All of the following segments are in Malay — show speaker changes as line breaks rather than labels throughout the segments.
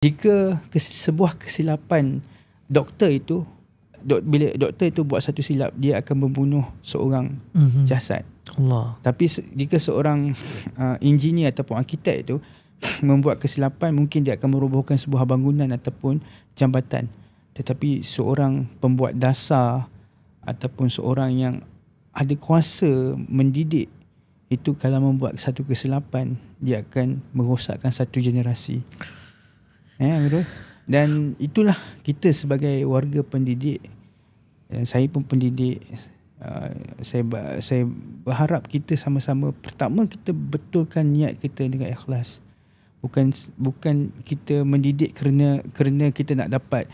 Jika sebuah kesilapan doktor itu, bila doktor itu buat satu silap, dia akan membunuh seorang jasad.
Allah.
Tapi jika seorang engineer ataupun arkitek itu membuat kesilapan, mungkin dia akan merobohkan sebuah bangunan ataupun jambatan. Tetapi seorang pembuat dasar ataupun seorang yang ada kuasa mendidik itu, kalau membuat satu kesilapan, dia akan merosakkan satu generasi. Betul. Dan itulah kita sebagai warga pendidik, saya pun pendidik, saya berharap kita sama-sama, pertama kita betulkan niat kita dengan ikhlas. Bukan kita mendidik kerana kita nak dapat,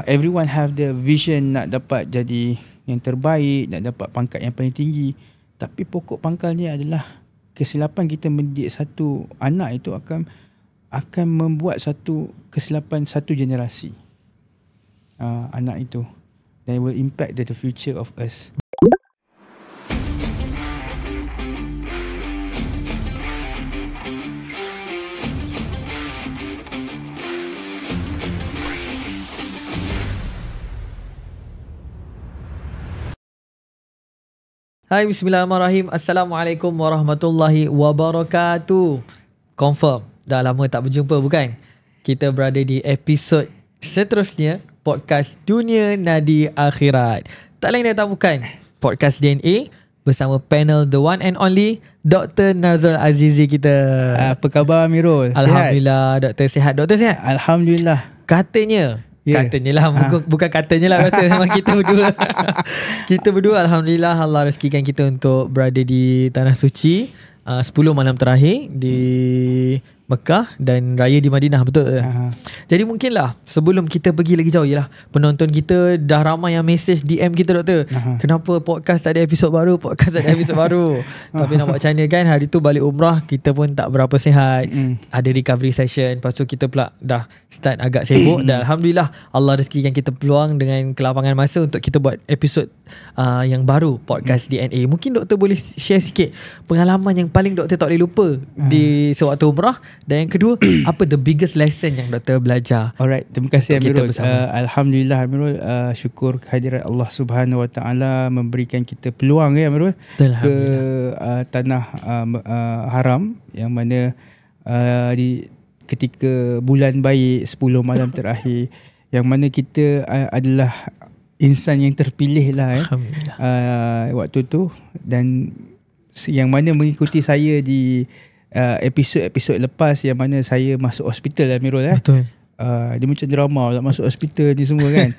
everyone have the vision nak dapat jadi yang terbaik, nak dapat pangkat yang paling tinggi. Tapi pokok pangkalnya adalah kesilapan kita mendidik satu anak itu akan membuat satu kesilapan satu generasi anak itu, dan will impact the future of us.
Hai, bismillahirrahmanirrahim. Assalamualaikum warahmatullahi wabarakatuh. Confirm dah lama tak berjumpa, bukan? Kita berada di episod seterusnya podcast Dunia Nadi Akhirat. Tak lain dan tak bukan podcast DNA bersama panel the one and only Dr. Nazrul Azizi kita.
Apa khabar Amirul?
Alhamdulillah, Doktor sihat. Doktor sihat?
Alhamdulillah.
Katanya lah, bukan katanya lah Doktor. Memang kita berdua kita berdua Alhamdulillah, Allah rezekikan kita untuk berada di Tanah Suci 10 malam terakhir di Mekah dan raya di Madinah, betul? Jadi mungkinlah sebelum kita pergi lagi jauh, yalah, penonton kita dah ramai yang message DM kita, Doktor. Kenapa podcast tak ada episod baru? Tapi nak buat macam mana kan, hari tu balik umrah kita pun tak berapa sihat. Ada recovery session, lepas tu kita pula dah start agak sibuk. Dan Alhamdulillah Allah rezekikan kita peluang dengan kelapangan masa untuk kita buat episod yang baru podcast DNA. Mungkin Doktor boleh share sikit pengalaman yang paling Doktor tak boleh lupa di sewaktu umrah. Dan yang kedua, apa the biggest lesson yang Doktor belajar?
Alright, terima kasih Amirul. Alhamdulillah Amirul, syukur kehadirat Allah Subhanahu Wa Taala memberikan kita peluang Amirul ke tanah haram, yang mana ketika bulan baik 10 malam terakhir, yang mana kita adalah insan yang terpilih lah waktu tu, dan yang mana mengikuti saya di episod-episod lepas, yang mana saya masuk hospital Amirul.
Betul.
Dia macam drama lah, masuk hospital ni semua kan.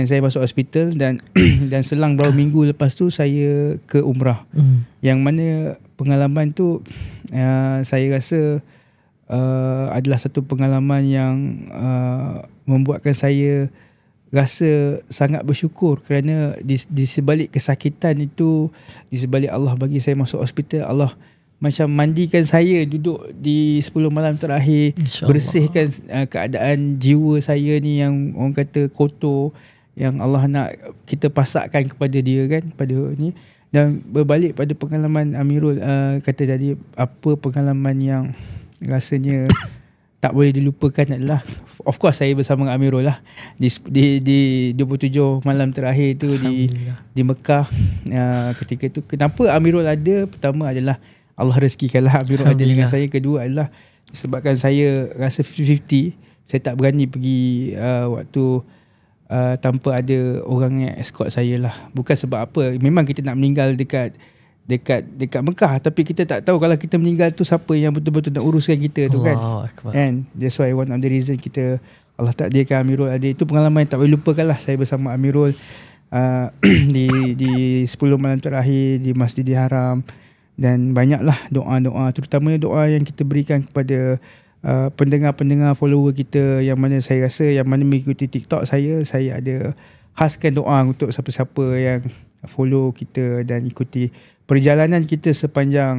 Saya masuk hospital dan dan selang beberapa minggu lepas tu saya ke umrah. Yang mana pengalaman tu saya rasa adalah satu pengalaman yang membuatkan saya rasa sangat bersyukur, kerana di sebalik kesakitan itu, di sebalik Allah bagi saya masuk hospital, Allah macam mandikan saya duduk di 10 malam terakhir, bersihkan keadaan jiwa saya ni yang orang kata kotor, yang Allah nak kita pasakkan kepada dia kan, pada ni. Dan berbalik pada pengalaman Amirul kata tadi, apa pengalaman yang rasanya tak boleh dilupakan adalah, of course saya bersama dengan Amirul lah di 27 malam terakhir tu di Mekah. Ketika tu kenapa Amirul ada, pertama adalah Allah rezekikanlah Amirul ada dengan saya. Kedua adalah sebabkan saya rasa 50-50, saya tak berani pergi waktu tanpa ada orang yang escort saya lah. Bukan sebab apa, memang kita nak meninggal dekat Mekah, tapi kita tak tahu kalau kita meninggal tu siapa yang betul-betul nak uruskan kita tu kan. And that's why one of the reason kita, Allah takdirkan Amirul ada. Itu pengalaman yang tak boleh lupakan lah, saya bersama Amirul di 10 malam terakhir di Masjidil Haram. Dan banyaklah doa-doa, terutamanya doa yang kita berikan kepada pendengar-pendengar, follower kita, yang mana saya rasa, yang mana mengikuti TikTok saya ada khaskan doa untuk siapa-siapa yang follow kita dan ikuti perjalanan kita sepanjang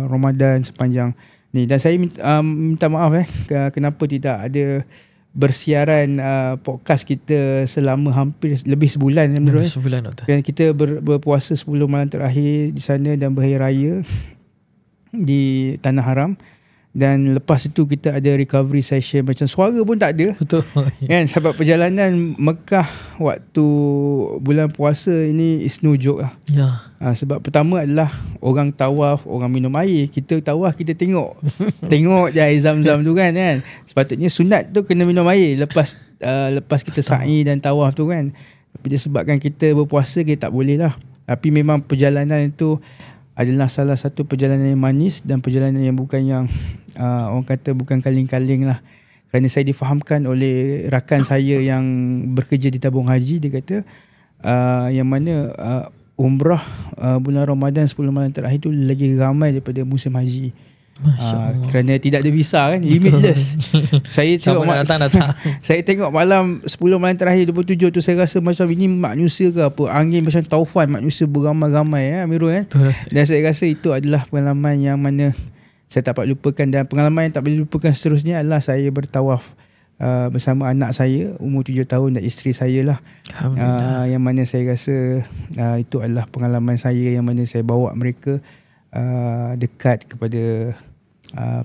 Ramadan, sepanjang ni. Dan saya minta maaf kenapa tidak ada bersiaran podcast kita selama hampir lebih sebulan. Dan kita berpuasa 10 malam terakhir di sana dan berhari raya di Tanah Haram. Dan lepas itu kita ada recovery session, macam suara pun tak ada.
Betul.
Kan, sebab perjalanan Mekah waktu bulan puasa ini is no joke lah.
Ya.
Sebab pertama adalah orang tawaf, orang minum air. Kita tawaf, kita tengok tengok je air zam-zam tu kan. Sepatutnya sunat tu kena minum air lepas kita sa'i dan tawaf tu kan. Tapi disebabkan kita berpuasa, kita tak boleh lah. Tapi memang perjalanan itu adalah salah satu perjalanan yang manis dan perjalanan yang bukan yang orang kata bukan kaling-kaling lah. Kerana saya difahamkan oleh rakan saya yang bekerja di tabung haji, dia kata yang mana umrah bulan Ramadan 10 malam terakhir tu lagi ramai daripada musim haji. Kerana tidak ada visa kan, limitless. Saya tengok datang. Saya tengok malam 10 malam terakhir 27 tu, saya rasa macam ini manusia ke apa, angin macam taufan, manusia beramai-ramai Amirul kan. Dan saya rasa itu adalah pengalaman yang mana saya tak dapat lupakan. Dan pengalaman yang tak boleh lupakan seterusnya adalah saya bertawaf bersama anak saya umur 7 tahun dan isteri saya lah. Yang mana saya rasa itu adalah pengalaman saya yang mana saya bawa mereka dekat kepada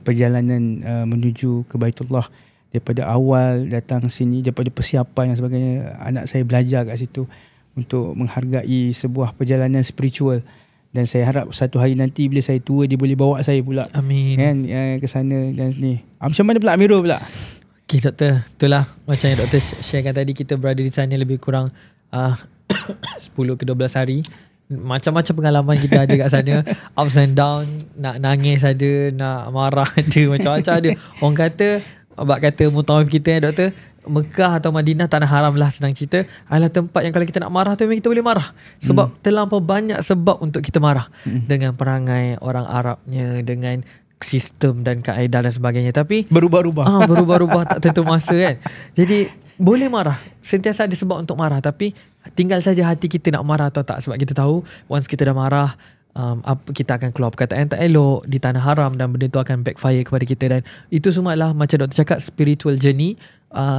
perjalanan menuju ke Baitullah. Daripada awal datang sini, daripada persiapan dan sebagainya, anak saya belajar kat situ untuk menghargai sebuah perjalanan spiritual. Dan saya harap satu hari nanti bila saya tua, dia boleh bawa saya pula.
Amin.
Kan, ke sana dan ni. Macam mana pula Amirul pula?
Okay doktor, itulah macam yang doktor sharekan tadi, kita berada di sana lebih kurang 10 ke 12 hari. Macam-macam pengalaman kita ada kat sana. Ups and down, nak nangis ada, nak marah ada, macam-macam ada. Orang kata, abang kata mutawif kita doktor, Mekah atau Madinah, tanah haram lah, senang cerita, adalah tempat yang kalau kita nak marah tu memang kita boleh marah. Sebab terlampau banyak sebab untuk kita marah. Dengan perangai orang Arabnya, dengan sistem dan kaedah dan sebagainya. Tapi berubah-ubah. Berubah-ubah tak tentu masa kan. Jadi boleh marah, sentiasa ada sebab untuk marah. Tapi tinggal saja hati kita nak marah atau tak. Sebab kita tahu once kita dah marah, kita akan keluar perkataan yang tak elok di tanah haram, dan benda tu akan backfire kepada kita. Dan itu semua adalah macam doktor cakap, spiritual journey,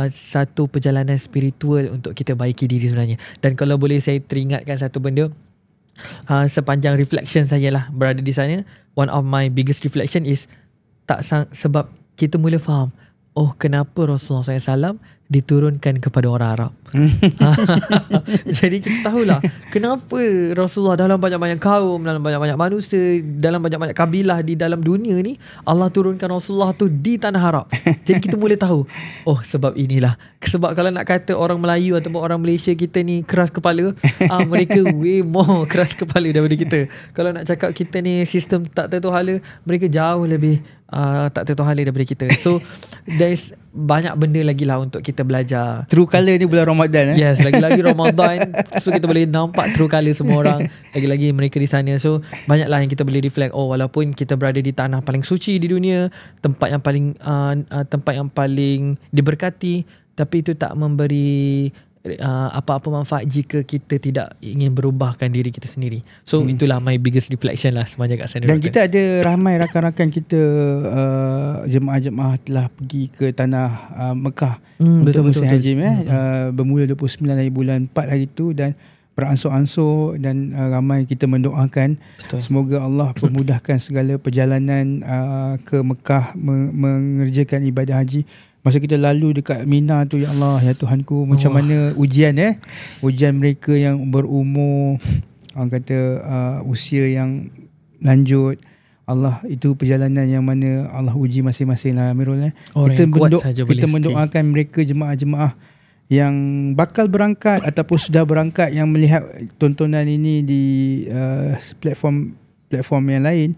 satu perjalanan spiritual untuk kita baiki diri sebenarnya. Dan kalau boleh saya teringatkan satu benda, sepanjang reflection saya lah berada di sana, one of my biggest reflection is sebab kita mula faham, oh kenapa Rasulullah SAW diturunkan kepada orang Arab. Jadi kita tahulah kenapa Rasulullah dalam banyak-banyak kaum, dalam banyak-banyak manusia, dalam banyak-banyak kabilah di dalam dunia ni, Allah turunkan Rasulullah tu di tanah Arab. Jadi kita boleh tahu, oh sebab inilah. Sebab kalau nak kata orang Melayu ataupun orang Malaysia kita ni keras kepala, mereka way more keras kepala daripada kita. Kalau nak cakap kita ni sistem tak tertuhala, mereka jauh lebih tak tertuhala daripada kita. So there's banyak benda lagi lah untuk kita belajar.
True colour ni bulan Ramadan
Yes, lagi-lagi Ramadan. So kita boleh nampak true colour semua orang, lagi-lagi mereka di sana. So banyaklah yang kita boleh reflect. Oh, walaupun kita berada di tanah paling suci di dunia, tempat yang paling diberkati, tapi itu tak memberi apa-apa manfaat jika kita tidak ingin berubahkan diri kita sendiri. So itulah my biggest reflection lah sepanjang kat sana.
Dan kita ada ramai rakan-rakan kita, jemaah-jemaah telah pergi ke tanah Mekah untuk musim haji bermula 29 hari bulan 4 hari itu, dan beransur-ansur dan ramai kita mendoakan. Betul. Semoga Allah memudahkan segala perjalanan ke Mekah mengerjakan ibadah haji. Masa kita lalu dekat Mina tu, ya Allah, ya Tuhanku, macam mana ujian ujian mereka yang berumur, orang kata usia yang lanjut. Allah, itu perjalanan yang mana Allah uji masing-masing lah Amirul. Kita mendoakan mereka, jemaah-jemaah yang bakal berangkat ataupun sudah berangkat, yang melihat tontonan ini di platform yang lain,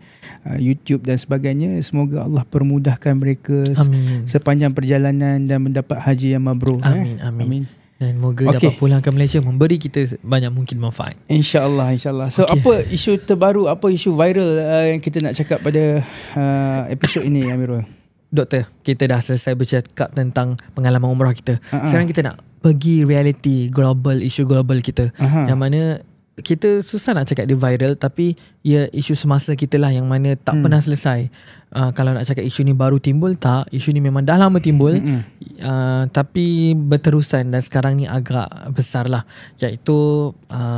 YouTube dan sebagainya. Semoga Allah permudahkan mereka sepanjang perjalanan dan mendapat haji yang mabrur.
Amin. Dan moga dapat pulang ke Malaysia memberi kita banyak mungkin manfaat.
InsyaAllah. So apa isu terbaru, apa isu viral yang kita nak cakap pada episod ini Amirul?
Doktor, kita dah selesai bercakap tentang pengalaman umrah kita. Sekarang kita nak pergi reality global, isu global kita. Yang mana kita susah nak cakap dia viral, tapi ya isu semasa kita lah yang mana tak pernah selesai. Kalau nak cakap isu ni baru timbul, tak, isu ni memang dah lama timbul, tapi berterusan dan sekarang ni agak besar lah, iaitu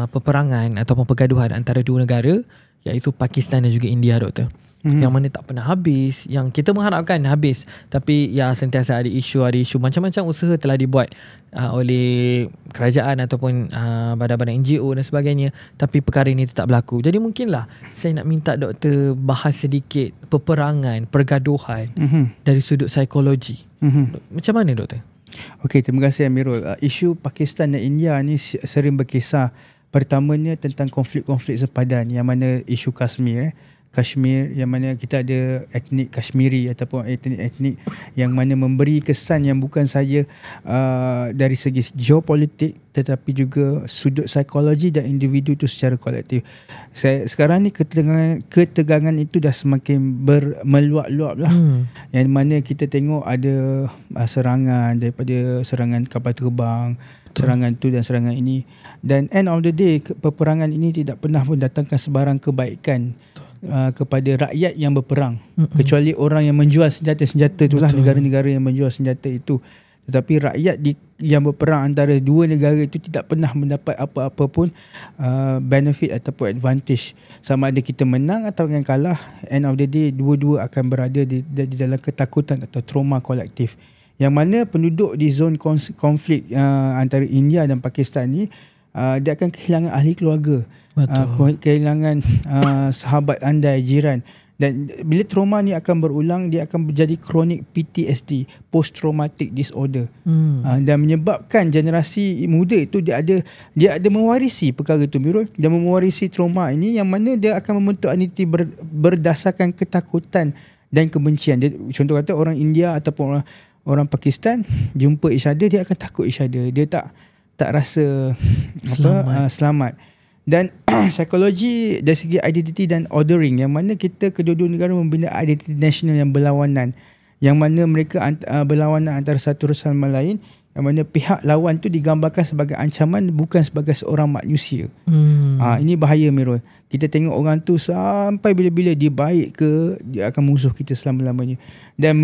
peperangan ataupun pergaduhan antara dua negara, iaitu Pakistan dan juga India, doktor. yang mana tak pernah habis, yang kita mengharapkan habis, tapi ya sentiasa ada isu macam-macam usaha telah dibuat oleh kerajaan ataupun badan-badan NGO dan sebagainya, tapi perkara ini tetap berlaku. Jadi mungkinlah saya nak minta doktor bahas sedikit peperangan, pergaduhan dari sudut psikologi. Macam mana doktor?
Okey, terima kasih Amirul. Isu Pakistan dan India ni sering berkisar. Pertamanya tentang konflik-konflik sepadan, yang mana isu Kashmir yang mana kita ada etnik Kashmiri ataupun etnik yang mana memberi kesan yang bukan saja dari segi geopolitik tetapi juga sudut psikologi dan individu itu secara kolektif. Sekarang ni ketegangan itu dah semakin meluap-luap lah. Yang mana kita tengok ada serangan daripada serangan kapal terbang, serangan tu dan serangan ini, dan end of the day peperangan ini tidak pernah mendatangkan sebarang kebaikan kepada rakyat yang berperang, kecuali orang yang menjual senjata-senjata itulah, negara-negara yang menjual senjata itu. Tetapi rakyat yang berperang antara dua negara itu tidak pernah mendapat apa-apa pun benefit ataupun advantage. Sama ada kita menang atau yang kalah, end of the day dua-dua akan berada di dalam ketakutan atau trauma kolektif. Yang mana penduduk di zon konflik antara India dan Pakistan ni dia akan kehilangan ahli keluarga, kehilangan sahabat andai, jiran, dan bila trauma ni akan berulang, dia akan menjadi chronic PTSD, post traumatic disorder, dan menyebabkan generasi muda itu dia ada mewarisi perkara itu, Mirul. Dia mewarisi trauma ini, yang mana dia akan membentuk identiti berdasarkan ketakutan dan kebencian. Contoh kata orang India ataupun orang Pakistan jumpa each other, dia akan takut each other, dia tak rasa selamat. Dan psikologi dari segi identity dan ordering, yang mana kita kedua-dua negara membina identiti nasional yang berlawanan, yang mana mereka berlawanan antara satu sama lain, yang mana pihak lawan tu digambarkan sebagai ancaman, bukan sebagai seorang manusia. Ini bahaya, Mirul. Kita tengok orang tu sampai bila-bila dia baik ke, dia akan musuh kita selama-lamanya. Dan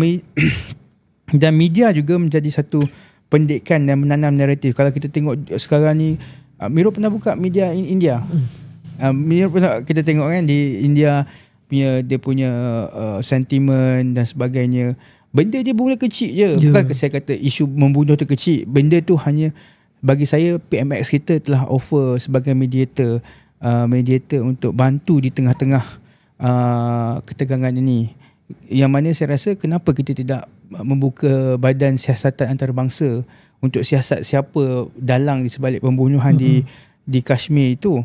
media juga menjadi satu pendidikan dan menanam naratif. Kalau kita tengok sekarang ni, Miro pernah buka media India. Miro pernah kita tengok kan di India dia punya sentimen dan sebagainya. Benda dia mula kecil je. Bukan saya kata isu membunuh tu kecil. Benda tu hanya, bagi saya PMX kita telah offer sebagai mediator untuk bantu di tengah-tengah ketegangan ini. Yang mana saya rasa kenapa kita tidak membuka badan siasatan antarabangsa untuk siasat siapa dalang di sebalik pembunuhan di Kashmir itu.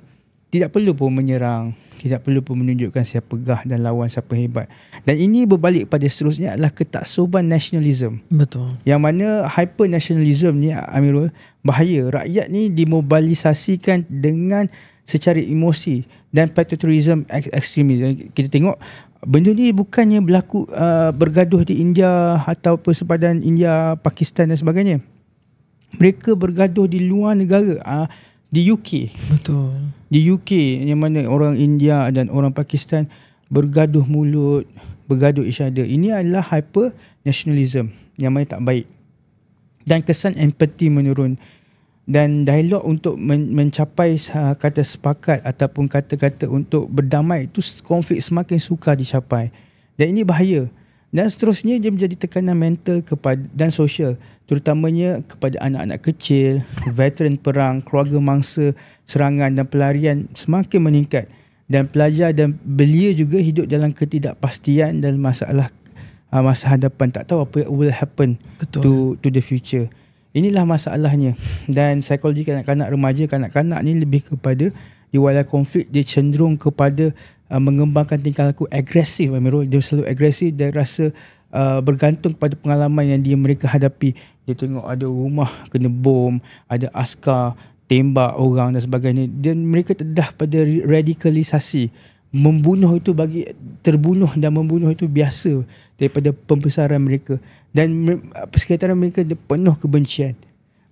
Tidak perlu pun menyerang, tidak perlu pun menunjukkan siapa gah dan lawan siapa hebat. Dan ini berbalik pada seterusnya adalah ketaksuban nasionalisme.
Betul.
Yang mana hyper nasionalisme ni, Amirul, bahaya. Rakyat ni dimobilisasikan dengan secara emosi, dan patriotism ekstremisme. Kita tengok benda ni bukannya berlaku bergaduh di India atau persepadan India, Pakistan dan sebagainya. Mereka bergaduh di luar negara, di UK.
Betul.
Di UK, yang mana orang India dan orang Pakistan bergaduh mulut, bergaduh each other. Ini adalah hyper nationalism yang mana tak baik. Dan kesan empati menurun. Dan dialog untuk mencapai kata sepakat ataupun kata-kata untuk berdamai itu, konflik semakin sukar dicapai. Dan ini bahaya. Dan seterusnya dia menjadi tekanan mental dan sosial, terutamanya kepada anak-anak kecil, veteran perang, keluarga mangsa serangan dan pelarian semakin meningkat. Dan pelajar dan belia juga hidup dalam ketidakpastian dan masa hadapan, tak tahu apa will happen to the future. Inilah masalahnya. Dan psikologi kanak-kanak remaja, kanak-kanak ni lebih kepada di wilayah konflik, dia cenderung kepada mengembangkan tingkah laku agresif, Amirul. Dia selalu agresif, dia rasa bergantung kepada pengalaman yang mereka hadapi. Dia tengok ada rumah kena bom, ada askar tembak orang dan sebagainya, dan mereka terdedah pada radikalisasi. Membunuh itu terbunuh dan membunuh itu biasa daripada pembesaran mereka, dan persekitaran mereka penuh kebencian.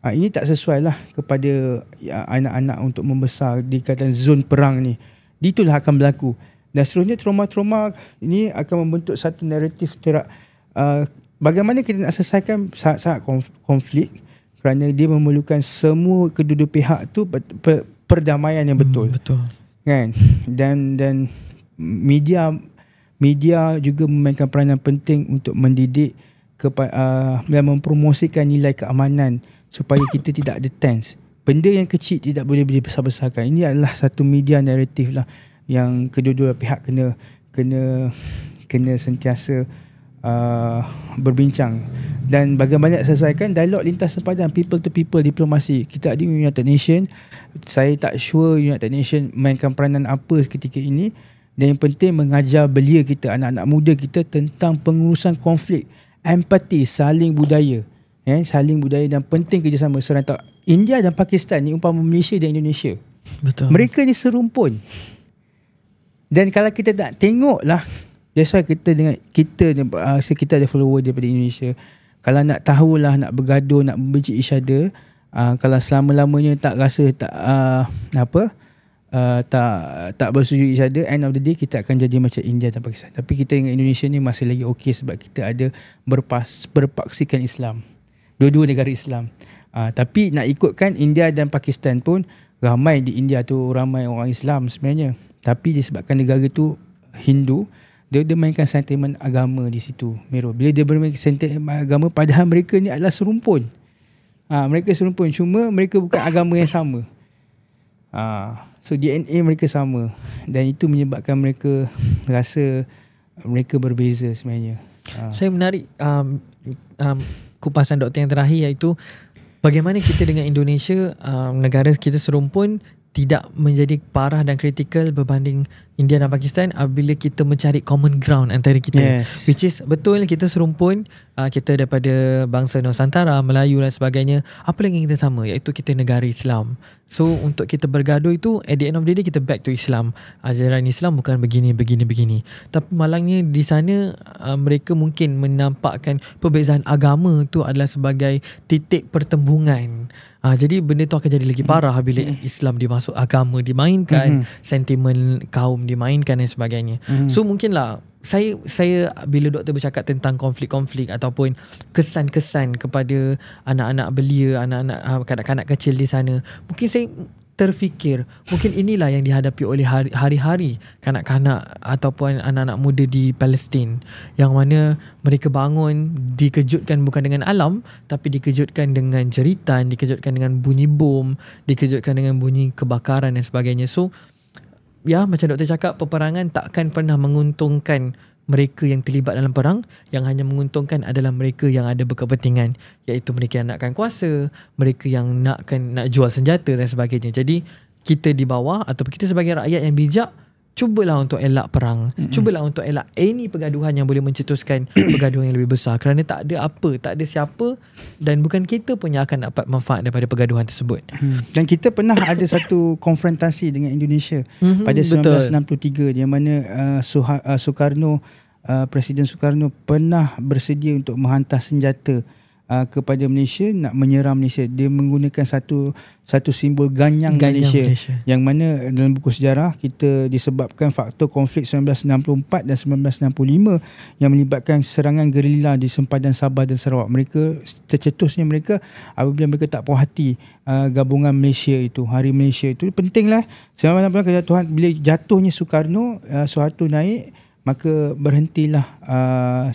Ini tak sesuai lah kepada anak-anak untuk membesar di kawasan zon perang ni. Itulah akan berlaku. Dan seterusnya trauma-trauma ini akan membentuk satu naratif bagaimana kita nak selesaikan sangat konflik, kerana dia memerlukan semua kedua-dua pihak tu perdamaian yang betul.
Betul.
Kan? Dan media media juga memainkan peranan penting untuk mendidik dan mempromosikan nilai keamanan supaya kita tidak ada tense. Benda yang kecil tidak boleh dibesar-besarkan. Ini adalah satu media naratif lah yang kedua-dua pihak kena sentiasa berbincang. Dan bagaimana selesaikan dialog lintas sempadan, people to people diplomasi. Kita ada United Nation. Saya tak sure United Nation mainkan peranan apa ketika ini. Dan yang penting mengajar belia kita, anak-anak muda kita tentang pengurusan konflik, empati, saling budaya. Saling budaya dan penting kerjasama serentak. India dan Pakistan ni umpama Malaysia dan Indonesia.
Betul.
Mereka ni serumpun. Dan kalau kita tak tengok lah, that's why kita ada follower daripada Indonesia. Kalau nak tahulah, nak bergaduh, nak membenci each other, kalau selama-lamanya tak rasa tak bersetuju each other, end of the day kita akan jadi macam India dan Pakistan. Tapi kita dengan Indonesia ni masih lagi okey sebab kita ada berpaksikan Islam. Dua-dua negara Islam. Tapi nak ikutkan India dan Pakistan pun, ramai di India tu ramai orang Islam sebenarnya. Tapi disebabkan negara tu Hindu, dia mainkan sentimen agama di situ, Miro. Bila dia bermain sentimen agama, padahal mereka ni adalah serumpun. Mereka serumpun, cuma mereka bukan agama yang sama. So DNA mereka sama. Dan itu menyebabkan mereka rasa mereka berbeza sebenarnya.
Saya menarik kupasan doktor yang terakhir, iaitu bagaimana kita dengan Indonesia, negara kita serumpun, tidak menjadi parah dan kritikal berbanding India dan Pakistan apabila kita mencari common ground antara kita.
Yes.
Which is betul kita serumpun, kita daripada bangsa Nusantara, Melayu dan sebagainya. Apa lagi yang kita sama, iaitu kita negara Islam. So untuk kita bergaduh itu, at the end of the day kita back to Islam. Ajaran Islam bukan begini. Tapi malangnya di sana mereka mungkin menampakkan perbezaan agama itu adalah sebagai titik pertembungan. Jadi benda tu akan jadi lagi parah bila Islam dimasuk, agama dimainkan, sentimen kaum dimainkan dan sebagainya. So mungkinlah saya bila doktor bercakap tentang konflik-konflik ataupun kesan-kesan kepada anak-anak belia, anak-anak kanak-kanak kecil di sana, mungkin saya terfikir mungkin inilah yang dihadapi oleh hari-hari kanak-kanak ataupun anak-anak muda di Palestin, yang mana mereka bangun dikejutkan bukan dengan alam, tapi dikejutkan dengan jeritan, dikejutkan dengan bunyi bom, dikejutkan dengan bunyi kebakaran dan sebagainya. So ya, macam doktor cakap, peperangan takkan pernah menguntungkan mereka yang terlibat dalam perang. Yang hanya menguntungkan adalah mereka yang ada berkepentingan, iaitu mereka yang nakkan kuasa, mereka yang nak jual senjata dan sebagainya. Jadi kita di bawah ataupun kita sebagai rakyat yang bijak, cubalah untuk elak perang, cubalah untuk elak any pergaduhan yang boleh mencetuskan pergaduhan yang lebih besar, kerana tak ada siapa dan bukan kita pun yang akan dapat manfaat daripada pergaduhan tersebut.
Dan kita pernah ada satu konfrontasi dengan Indonesia pada 1963, di mana Soekarno, Presiden Soekarno pernah bersedia untuk menghantar senjata kepada Malaysia, nak menyerang Malaysia. Dia menggunakan satu simbol ganyang Malaysia, yang mana dalam buku sejarah kita disebabkan faktor konflik 1964 dan 1965 yang melibatkan serangan gerila di sempadan Sabah dan Sarawak. Mereka tercetusnya apabila mereka tak puas hati gabungan Malaysia itu, Hari Malaysia itu. Pentinglah 1965 kejatuhan, bila jatuhnya Soeharto naik, maka berhentilah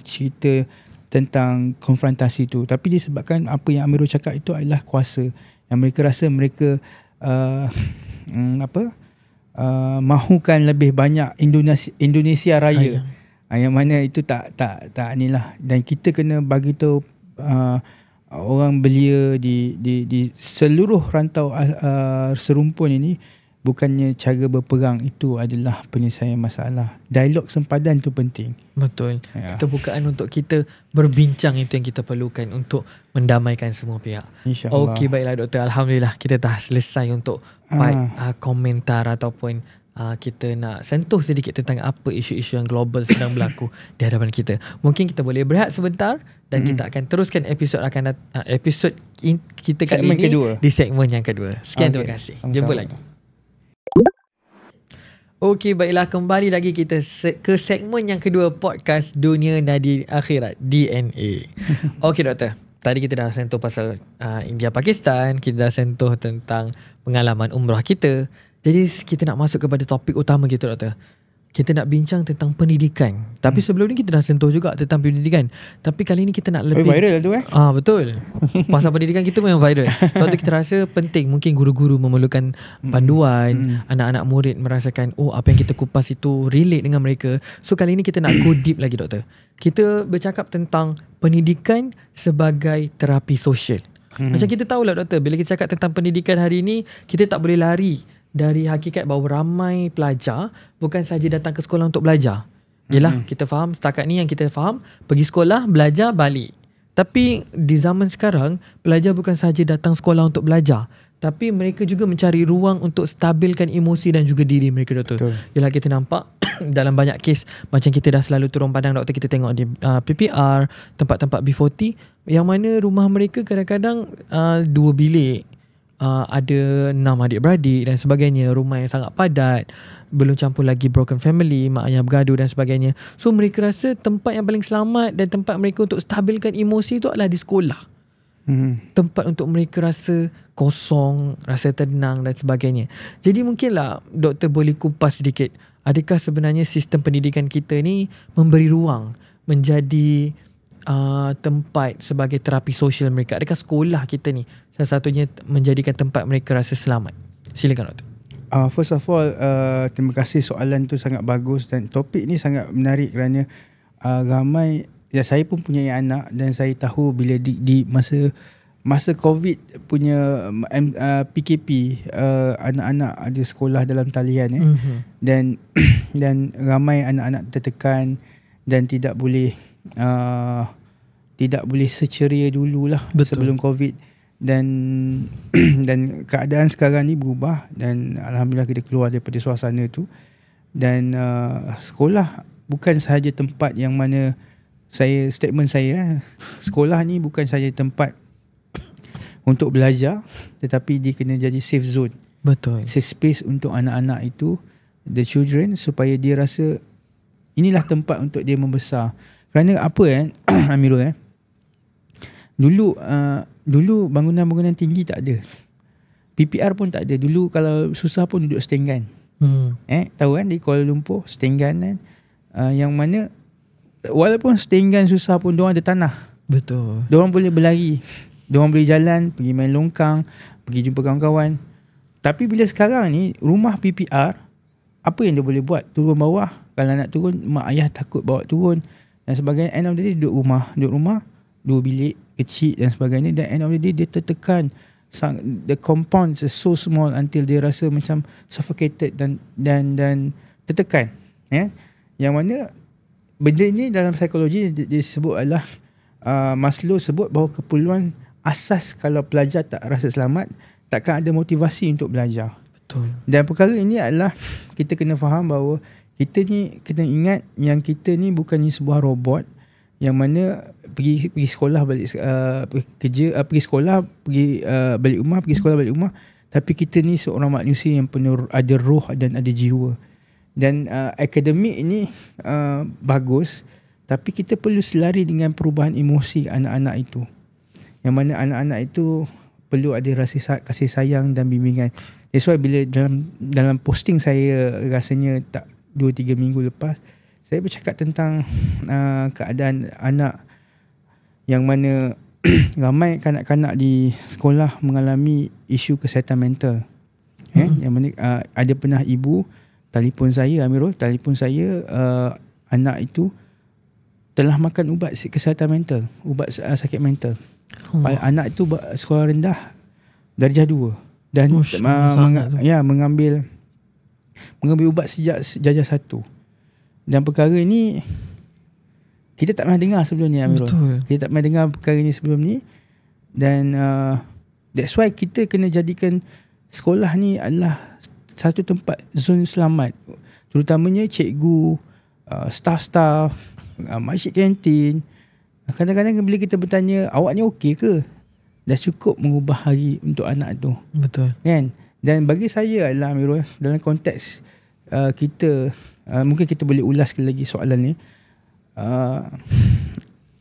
cerita tentang konfrontasi itu. Tapi disebabkan apa yang Amirul cakap itu adalah kuasa, yang mereka rasa mereka mahukan lebih banyak Indonesia Raya. Yang mana itu tak inilah. Dan kita kena bagi tahu orang belia di seluruh rantau serumpun ini, bukannya cara berperang itu adalah penyelesaian masalah. Dialog sempadan itu penting. Betul.
Ya. Keterbukaan untuk kita berbincang itu yang kita perlukan untuk mendamaikan semua pihak. InsyaAllah. Okey, baiklah doktor. Alhamdulillah kita dah selesai untuk komentar ataupun kita nak sentuh sedikit tentang apa isu-isu yang global sedang berlaku di hadapan kita. Mungkin kita boleh berehat sebentar dan kita akan teruskan episod kita kali segmen ini kedua, di segmen yang kedua. Sekian, terima kasih. Jumpa lagi. Okey, baiklah, kembali lagi kita ke segmen yang kedua podcast Dunia Nadi Akhirat, DNA. Okey doktor, tadi kita dah sentuh pasal India Pakistan, kita dah sentuh tentang pengalaman umrah kita. Jadi kita nak masuk kepada topik utama kita doktor. kita nak bincang tentang pendidikan. Tapi sebelum ni kita dah sentuh juga tentang pendidikan. Tapi kali ni kita nak lebih
viral tu
betul. Pasal pendidikan kita memang viral. Sebab tu kita rasa penting. Mungkin guru-guru memerlukan panduan, anak-anak murid merasakan apa yang kita kupas itu relate dengan mereka. So kali ni kita nak go deep lagi, doktor. Kita bercakap tentang pendidikan sebagai terapi sosial. Macam kita tahulah, doktor, bila kita cakap tentang pendidikan hari ni, kita tak boleh lari dari hakikat bahawa ramai pelajar bukan sahaja datang ke sekolah untuk belajar. Yelah, kita faham, setakat ni yang kita faham, pergi sekolah, belajar, balik. Tapi di zaman sekarang, pelajar bukan sahaja datang sekolah untuk belajar, tapi mereka juga mencari ruang untuk stabilkan emosi dan juga diri mereka, doktor. Yelah, kita nampak dalam banyak kes, macam kita dah selalu turun padang, doktor, kita tengok di PPR, tempat-tempat B40, yang mana rumah mereka kadang-kadang 2 bilik, ada 6 adik-beradik dan sebagainya, rumah yang sangat padat, belum campur lagi broken family, mak ayah bergaduh dan sebagainya. So mereka rasa tempat yang paling selamat dan tempat mereka untuk stabilkan emosi itu adalah di sekolah. Tempat untuk mereka rasa kosong, rasa tenang dan sebagainya. Jadi mungkinlah doktor boleh kupas sedikit, adakah sebenarnya sistem pendidikan kita ni memberi ruang menjadi tempat sebagai terapi sosial mereka? Adakah sekolah kita ni salah satunya menjadikan tempat mereka rasa selamat? Silakan, doktor.
First of all, terima kasih, soalan tu sangat bagus dan topik ni sangat menarik kerana ramai, saya pun punya anak dan saya tahu bila di masa COVID punya PKP, anak-anak ada sekolah dalam talian dan ramai anak-anak tertekan dan tidak boleh seceria dululah sebelum COVID, dan keadaan sekarang ni berubah dan alhamdulillah kita keluar daripada suasana tu, dan sekolah bukan sahaja tempat yang mana statement saya, sekolah ni bukan sahaja tempat untuk belajar, tetapi dia kena jadi safe zone.
Betul.
Safe space untuk anak-anak itu, the children, supaya dia rasa inilah tempat untuk dia membesar. Kerana apa Amirul, dulu bangunan-bangunan tinggi tak ada, PPR pun tak ada. Dulu kalau susah pun duduk setenggan. Tahu kan, di Kuala Lumpur setenggan kan, yang mana walaupun setenggan susah pun diorang ada tanah.
Betul.
Diorang boleh berlari, diorang boleh jalan, pergi main longkang, pergi jumpa kawan-kawan. Tapi bila sekarang ni rumah PPR, apa yang dia boleh buat? Turun bawah, kalau nak turun mak ayah takut bawa turun dan sebagainya. End of the day duduk rumah 2 bilik kecil dan sebagainya, dan end of the day dia tertekan. The compound is so small until dia rasa macam suffocated dan tertekan. Yang mana benda ni dalam psikologi disebut adalah Maslow sebut bahawa keperluan asas kalau pelajar tak rasa selamat, takkan ada motivasi untuk belajar.
Betul. Dan
perkara ini adalah kita kena faham bahawa kita ni kena ingat yang kita ni bukannya sebuah robot yang mana pergi sekolah balik kerja, pergi sekolah pergi balik rumah, pergi sekolah balik rumah, tapi kita ni seorang manusia yang penuh ada roh dan ada jiwa. Dan akademik ini bagus, tapi kita perlu selari dengan perubahan emosi anak-anak itu, yang mana anak-anak itu perlu ada rasa kasih sayang dan bimbingan. That's why bila dalam posting saya rasanya tak 2-3 minggu lepas, saya bercakap tentang keadaan anak yang mana ramai kanak-kanak di sekolah mengalami isu kesihatan mental. Yang mana ada pernah ibu telefon saya, Amirul, anak itu telah makan ubat kesihatan mental, ubat sakit mental. Anak itu sekolah rendah darjah 2 dan mengambil ubat sejak darjah 1. Dan perkara ni kita tak pernah dengar sebelum ni, Amirul.
Betul.
Kita tak pernah dengar perkara ni sebelum ni. Dan that's why kita kena jadikan sekolah ni adalah satu tempat zon selamat. Terutamanya cikgu, staff-staff, makcik kantin. Kadang-kadang bila kita bertanya, awak ni okey ke? Dah cukup mengubah hari untuk anak tu.
Betul.
Kan? Dan bagi saya adalah, Amirul, dalam konteks kita, mungkin kita boleh ulas sekali lagi soalan ni.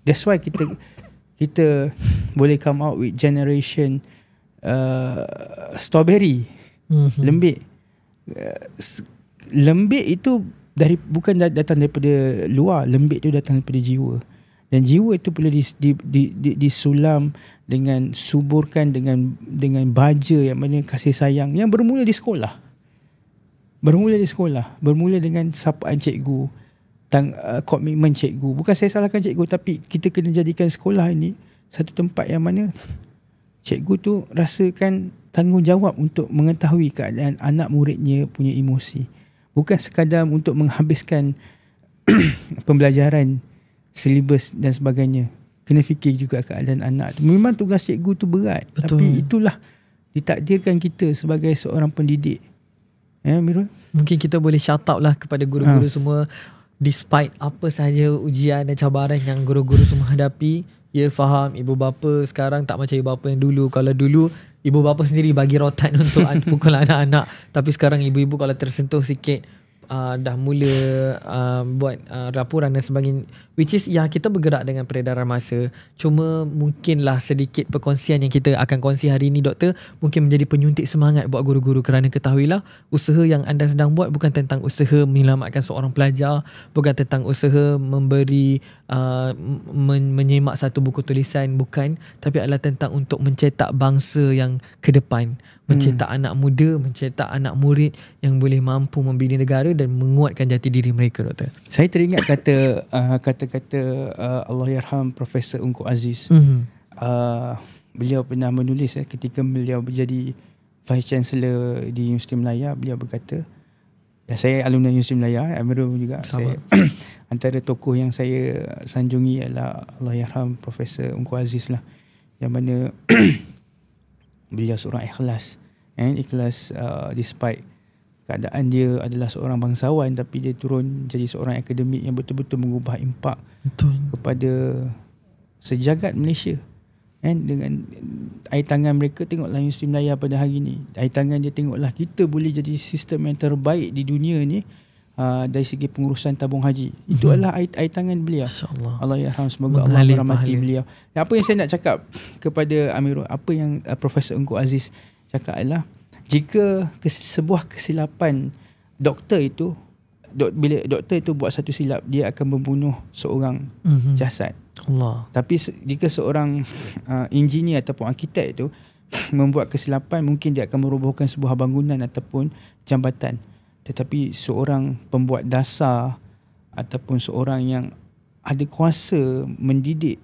That's why kita boleh come out with generation strawberry, lembik. Lembik itu bukan datang daripada luar, lembik tu datang daripada jiwa. Dan jiwa itu perlu disulam dengan suburkan dengan baja yang mana kasih sayang yang bermula di sekolah. Bermula dengan sapaan cikgu, komitmen cikgu. Bukan saya salahkan cikgu, tapi kita kena jadikan sekolah ini satu tempat yang mana cikgu tu rasakan tanggungjawab untuk mengetahui keadaan anak muridnya punya emosi. Bukan sekadar untuk menghabiskan pembelajaran, silibus dan sebagainya. Kena fikir juga keadaan anak tu. Memang tugas cikgu tu berat. Betul. Tapi itulah ditakdirkan kita sebagai seorang pendidik. Mirul?
Mungkin kita boleh shout out lah kepada guru-guru semua. Despite apa sahaja ujian dan cabaran yang guru-guru semua hadapi, ya faham ibu bapa sekarang tak macam ibu bapa yang dulu. Kalau dulu ibu bapa sendiri bagi rotan untuk pukul anak-anak, tapi sekarang ibu-ibu kalau tersentuh sikit dah mula buat laporan dan sebagainya, which is kita bergerak dengan peredaran masa. Cuma mungkinlah sedikit perkongsian yang kita akan kongsi hari ini, doktor, mungkin menjadi penyuntik semangat buat guru-guru, kerana ketahuilah usaha yang anda sedang buat bukan tentang usaha menyelamatkan seorang pelajar, bukan tentang usaha memberi menyemak satu buku tulisan, bukan, tapi adalah tentang untuk mencetak bangsa yang ke depan, mencetak anak muda, mencetak anak murid yang boleh mampu membina negara dan menguatkan jati diri mereka, doktor.
Saya teringat kata-kata Allahyarham Profesor Ungku Aziz. Beliau pernah menulis ketika beliau menjadi Vice Chancellor di Universiti Melaya. Beliau berkata, saya alumni Universiti Melaya, Amirul juga. Saya, antara tokoh yang saya sanjungi adalah Allahyarham Profesor Ungku Aziz lah, yang mana beliau seorang ikhlas, ikhlas despite keadaan dia adalah seorang bangsawan, tapi dia turun jadi seorang akademik yang betul-betul mengubah impak kepada sejagat Malaysia. Dengan air tangan mereka, tengoklah Universiti Melaya pada hari ini, air tangan dia, tengoklah kita boleh jadi sistem yang terbaik di dunia ni dari segi pengurusan tabung haji. Itu adalah air tangan beliau. Allahyarham, semoga Allah merahmati beliau. Apa yang saya nak cakap kepada Amirul, apa yang Profesor Ungku Aziz cakap adalah, jika sebuah kesilapan doktor itu, bila doktor itu buat satu silap, dia akan membunuh seorang jasad. Tapi jika seorang engineer ataupun arkitek itu membuat kesilapan, mungkin dia akan merobohkan sebuah bangunan ataupun jambatan. Tetapi seorang pembuat dasar ataupun seorang yang ada kuasa mendidik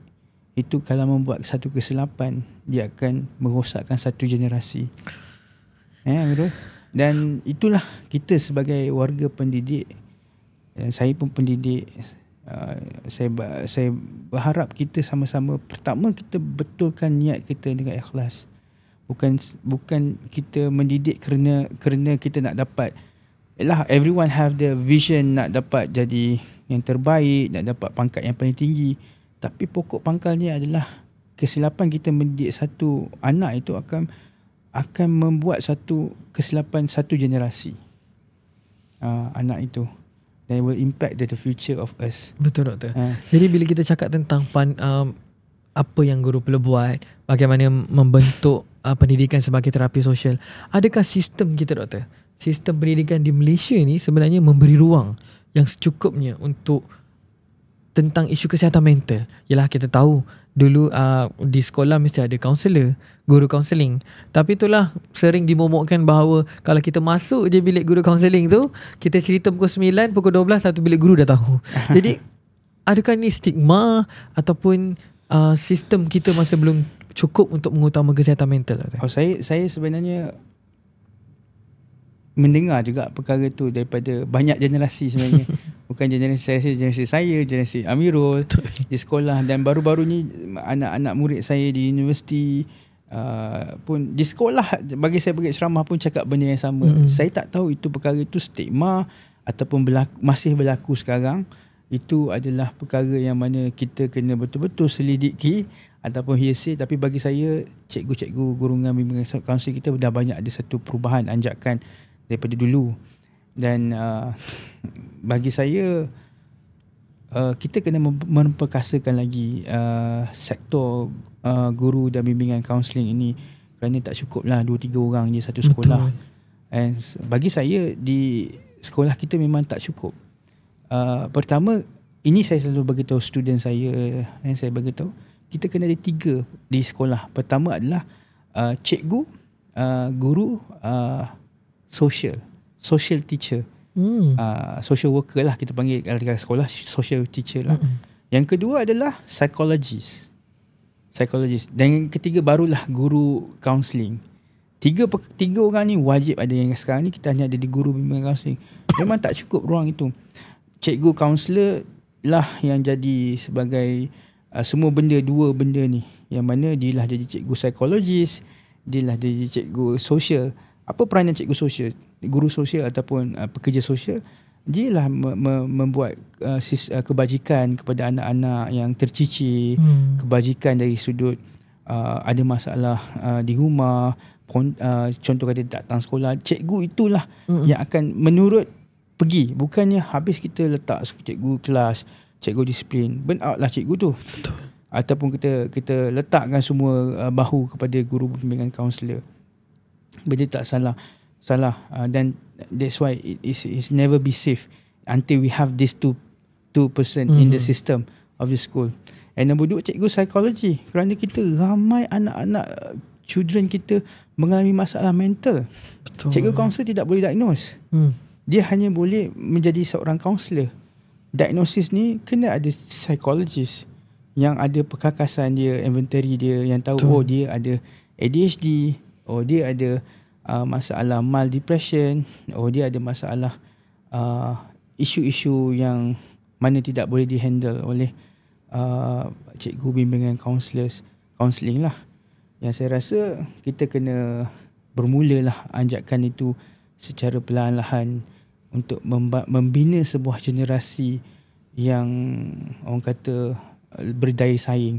itu, kalau membuat satu kesilapan, dia akan merosakkan satu generasi. Dan itulah kita sebagai warga pendidik. Saya pun pendidik. Saya berharap kita sama-sama, pertama kita betulkan niat kita dengan ikhlas. Bukan kita mendidik kerana kita nak dapat, everyone have the vision nak dapat jadi yang terbaik, nak dapat pangkat yang paling tinggi. Tapi pokok pangkalnya adalah kesilapan kita mendidik satu anak itu akan membuat satu kesilapan satu generasi anak itu, dan will impact the future of us.
Betul, doktor. Jadi bila kita cakap tentang apa yang guru perlu buat, bagaimana membentuk pendidikan sebagai terapi sosial, adakah sistem kita, doktor, sistem pendidikan di Malaysia ni sebenarnya memberi ruang yang secukupnya untuk tentang isu kesihatan mental? Yalah, kita tahu dulu di sekolah mesti ada kaunselor, guru kaunseling. Tapi itulah sering dimomokkan bahawa kalau kita masuk je bilik guru kaunseling tu, kita cerita pukul 9, pukul 12 satu bilik guru dah tahu. Jadi adakah ni stigma ataupun sistem kita masih belum cukup untuk mengutamakan kesihatan mental?
Saya sebenarnya mendengar juga perkara tu daripada banyak generasi sebenarnya. Bukan generasi saya, generasi Amirul di sekolah, dan baru-baru ni anak-anak murid saya di universiti pun di sekolah, bagi saya pergi ceramah pun cakap benda yang sama. Saya tak tahu itu perkara itu stigma ataupun masih berlaku sekarang. Itu adalah perkara yang mana kita kena betul-betul selidiki ataupun hearsay. Tapi bagi saya, cikgu-cikgu gurungan bimbingan kaunseling kita dah banyak ada satu perubahan anjakan daripada dulu. Dan bagi saya, kita kena memperkasakan lagi sektor guru dan bimbingan kaunseling ini, kerana tak cukup lah 2-3 orang je satu sekolah. And bagi saya, di sekolah kita memang tak cukup. pertama, ini saya selalu beritahu student saya, saya beritahu kita kena ada 3 di sekolah. Pertama adalah cikgu, guru, social teacher, social worker lah kita panggil kalau dekat sekolah, social teacher lah. Yang kedua adalah psychologist. Dan yang ketiga barulah guru counselling. Tiga orang ni wajib ada. Yang sekarang ni kita hanya ada di guru bimbingan counselling. Memang tak cukup ruang itu. Cikgu kaunselor lah yang jadi sebagai semua benda, 2 benda ni. Yang mana dia lah jadi cikgu psikologis, dia lah jadi cikgu sosial. Apa peranan cikgu sosial? Guru sosial ataupun pekerja sosial, dia lah membuat kebajikan kepada anak-anak yang tercicir, kebajikan dari sudut ada masalah di rumah, contoh kata tak datang sekolah, cikgu itulah yang akan menurut pergi. Bukannya habis kita letak cikgu kelas, cikgu disiplin, burn out lah cikgu tu. Betul. Ataupun kita letakkan semua bahu kepada guru bimbingan kaunselor. Benda tak salah. Dan that's why it is never be safe until we have this two person in the system of the school. And nombor 2, cikgu psikologi, kerana kita ramai anak-anak children kita mengalami masalah mental. Betul. Cikgu kaunselor tidak boleh diagnose. Dia hanya boleh menjadi seorang kaunselor. Diagnosis ni kena ada psikologis yang ada perkakasan dia, inventory dia, yang tahu Betul. Dia ada ADHD, dia ada masalah mild depression, dia ada masalah isu-isu yang mana tidak boleh dihandle oleh cikgu bimbingan counselling lah. Yang saya rasa kita kena bermulalah anjakan itu secara perlahan-lahan untuk membina sebuah generasi yang orang kata berdaya saing.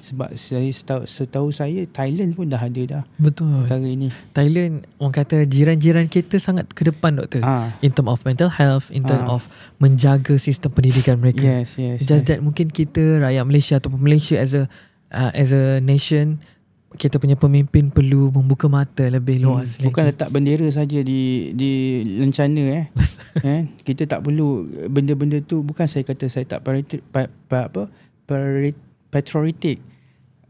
Sebab setahu saya Thailand pun dah ada dah.
Betul.
Perkara ini.
Thailand orang kata jiran-jiran kita sangat ke depan, doktor. In term of mental health, in term of menjaga sistem pendidikan mereka.
Yes.
Just that mungkin kita rakyat Malaysia ataupun Malaysia as a nation, kita punya pemimpin perlu membuka mata lebih luas lagi.
Bukan letak bendera saja di lencana kita tak perlu benda-benda tu. Bukan saya kata saya tak patriotic.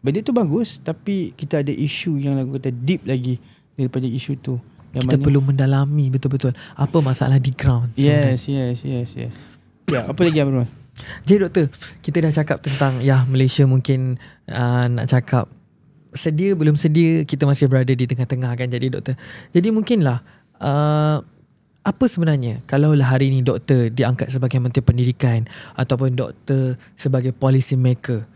Benda tu bagus, tapi kita ada isu yang kata deep lagi daripada isu tu.
Kita perlu mendalami betul-betul apa masalah di ground.
Yes. Ya, apa lagi Abang?
Jadi doktor, kita dah cakap tentang Malaysia mungkin nak cakap sedia belum sedia, kita masih berada di tengah-tengah kan. Jadi doktor, jadi mungkinlah apa sebenarnya kalaulah hari ini doktor diangkat sebagai Menteri Pendidikan ataupun doktor sebagai policy maker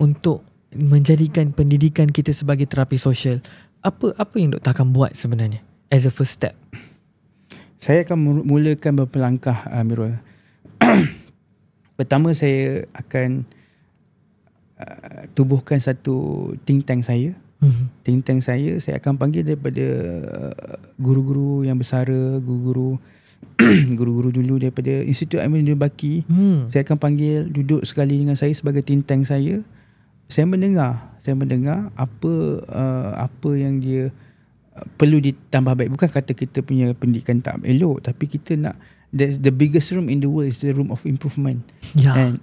untuk menjadikan pendidikan kita sebagai terapi sosial, apa yang doktor akan buat sebenarnya as a first step?
Saya akan mulakan beberapa langkah, Amirul. Pertama, saya akan tubuhkan satu think tank saya. Think tank saya akan panggil daripada guru-guru yang bersara, guru-guru dulu daripada Institut Aiman Baki. Saya akan panggil duduk sekali dengan saya sebagai think tank saya. Saya mendengar apa yang dia perlu ditambah baik. Bukan kata kita punya pendidikan tak elok, tapi kita nak, the biggest room in the world is the room of improvement. And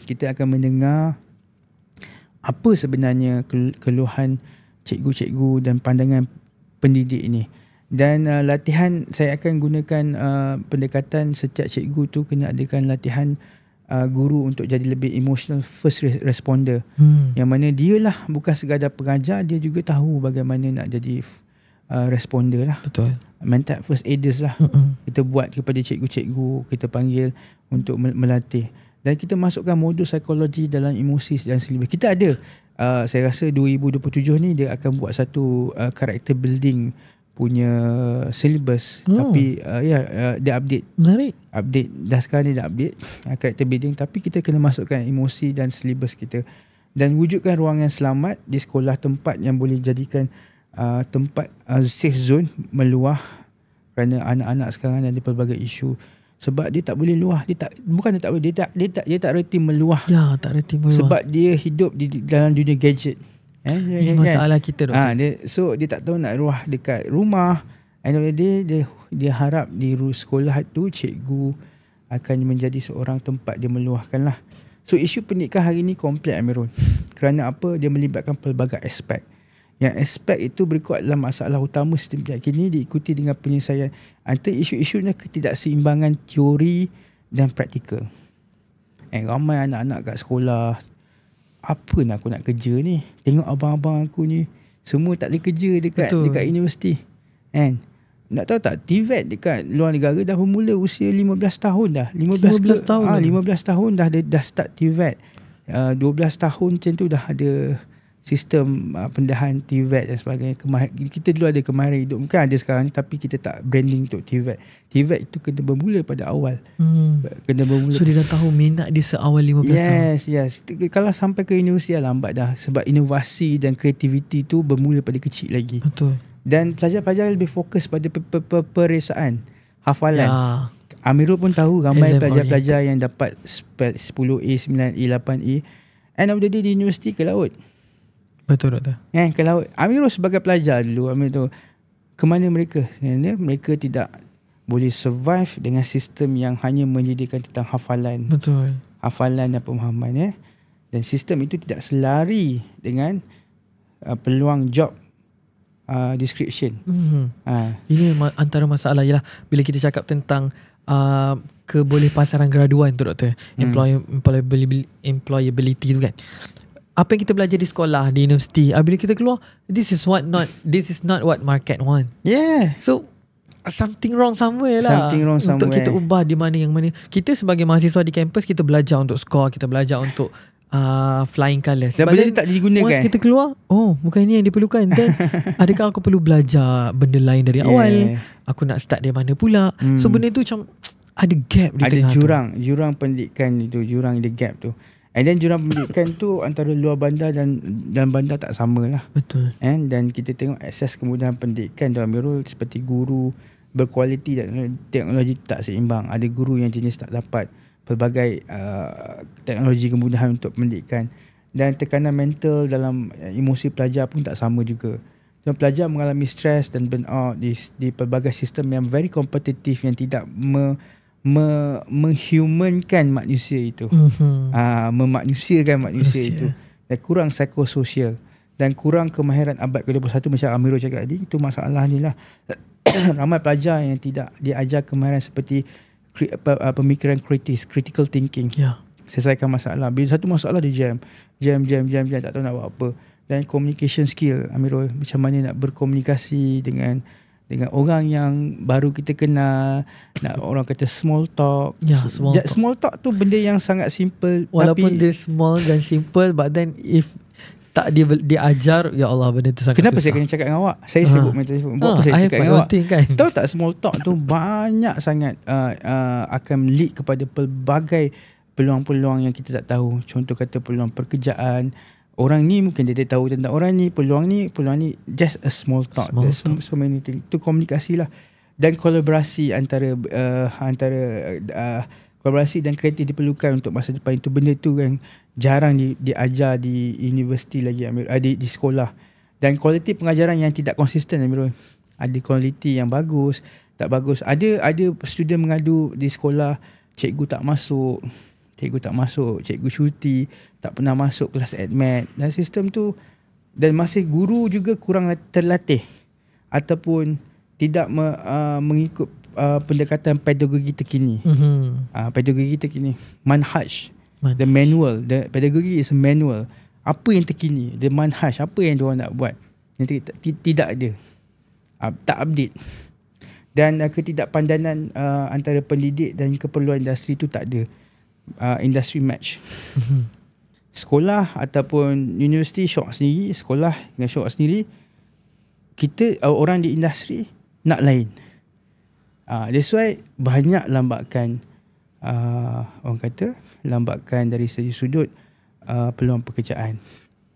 kita akan mendengar apa sebenarnya keluhan cikgu-cikgu dan pandangan pendidik ini. Dan latihan, saya akan gunakan pendekatan setiap cikgu tu kena adakan latihan guru untuk jadi lebih emotional first responder. Yang mana dia lah bukan sekadar pengajar, dia juga tahu bagaimana nak jadi responder lah. Betul. Mental first aiders lah. Kita buat kepada cikgu-cikgu, kita panggil untuk melatih. Dan kita masukkan modul psikologi dalam emosi dan silibus. Kita ada, saya rasa 2027 ni dia akan buat satu character building punya silibus. Tapi dia update. Menarik. Update. Dah sekarang ni dah update character building. Tapi kita kena masukkan emosi dan silibus kita. Dan wujudkan ruangan selamat di sekolah, tempat yang boleh jadikan tempat safe zone meluah. Kerana anak-anak sekarang ada pelbagai isu. Sebab dia tak boleh luah, dia tak reti meluah. Ya, tak reti meluah. Sebab dia hidup di dalam dunia gadget.
Ini masalah kita, doktor.
Dia tak tahu nak luah dekat rumah. And dia harap di sekolah tu cikgu akan menjadi seorang tempat dia meluahkan lah. So isu pendidikan hari ni kompleks Amirul. Kerana apa? Dia melibatkan pelbagai aspek. Yang aspek itu berikut adalah masalah utama sistem pendidikan kini diikuti dengan penyelesaian antara isu-isunya ketidakseimbangan teori dan praktikal. Ramai anak-anak kat sekolah, apa nak aku nak kerja ni? Tengok abang-abang aku ni semua tak ada kerja dekat universiti. Kan? Nak tahu tak, TVET dekat luar negara dah bermula usia 15 tahun dah. 15 tahun. 15 tahun dah start TVET. 12 tahun macam tu dah ada sistem pendahan TVET dan sebagainya. Kita dulu ada kemahiran hidup, bukan ada sekarang ni, tapi kita tak branding untuk TVET. TVET itu kena bermula pada awal. Kena bermula.
So dia dah tahu minat dia seawal 15 tahun.
Yes. Kalau sampai ke universiti lambat dah, sebab inovasi dan kreativiti tu bermula pada kecil lagi.
Betul.
Dan pelajar-pelajar lebih fokus pada peresaan, hafalan. Amirul pun tahu ramai pelajar-pelajar yang dapat 10A, 9A, 8A. End of the day di universiti ke laut.
Betul doktor.
Ke laut. Amirul sebagai pelajar dulu, Amirul tahu ke mana mereka. Mereka tidak boleh survive dengan sistem yang hanya menyediakan tentang hafalan.
Betul.
Hafalan dan pemahaman. Dan sistem itu tidak selari dengan peluang job description.
Ini antara masalah ialah bila kita cakap tentang kebolehpasaran graduan tu doktor, employability tu kan. Apa yang kita belajar di sekolah, di universiti, bila kita keluar, this is not what market want. So something wrong somewhere lah. Untuk kita ubah di mana yang mana. Kita sebagai mahasiswa di kampus, kita belajar untuk score, kita belajar untuk flying colours.
Dan benda tak digunakan.
Once kita keluar, bukan ini yang diperlukan. Dan adakah aku perlu belajar benda lain dari awal? Aku nak start dari mana pula? So benda tu macam ada gap di tengah tu. Ada
jurang pendidikan itu, jurang the gap tu. And then jurang pendidikan tu antara luar bandar dan bandar tak sama lah.
Betul.
Dan kita tengok akses kemudahan pendidikan tu Amirul, seperti guru berkualiti dan teknologi tak seimbang. Ada guru yang jenis tak dapat pelbagai teknologi kemudahan untuk pendidikan, dan tekanan mental dalam emosi pelajar pun tak sama juga. Dan pelajar mengalami stres dan burnout di pelbagai sistem yang very kompetitif, yang tidak menghumankan manusia itu. Memanusiakan manusia itu. Dan kurang psikososial dan kurang kemahiran abad ke-21 macam Amirul cakap tadi. Itu masalah ni lah. Ramai pelajar yang tidak diajar kemahiran seperti pemikiran kritis, critical thinking. Selesaikan masalah. Bila satu masalah dia jam, tak tahu nak buat apa. Dan communication skill Amirul, macam mana nak berkomunikasi dengan orang yang baru kita kenal. Nak orang kata small talk. Small talk tu benda yang sangat simple,
walaupun dia small dan simple, but then if tak dia ajar, ya Allah, benda tu sangat
kenapa
susah.
Saya kena cakap dengan awak? Saya sibuk main telefon. Buat apa saya cakap dengan awak?
Kan?
Tahu tak, small talk tu banyak sangat akan lead kepada pelbagai peluang-peluang yang kita tak tahu. Contoh kata peluang pekerjaan. Orang ni mungkin dia tahu tentang orang ni, peluang ni just a small talk. So many things. Tu komunikasi lah. Dan kolaborasi antara kolaborasi dan kreatif diperlukan untuk masa depan. Itu benda tu yang jarang diajar di universiti lagi, di sekolah. Dan kualiti pengajaran yang tidak konsisten, Amirul. Ada kualiti yang bagus, tak bagus. Ada student mengadu di sekolah, cikgu tak masuk, cikgu cuti, tak pernah masuk kelas admat. Dan sistem tu, dan masih guru juga kurang terlatih ataupun tidak mengikut pendekatan pedagogi terkini. Pedagogi terkini, manhaj. The manual, the pedagogy is a manual. Apa yang terkini, the manhaj, apa yang diorang nak buat, tidak ada, tak update. Dan ketidakpandanan antara pendidik dan keperluan industri tu tak ada industry match. Sekolah ataupun universiti syok sendiri, sekolah dengan syok sendiri. Kita orang di industri nak lain. That's why banyak lambakan, orang kata lambakan dari segi sudut peluang pekerjaan,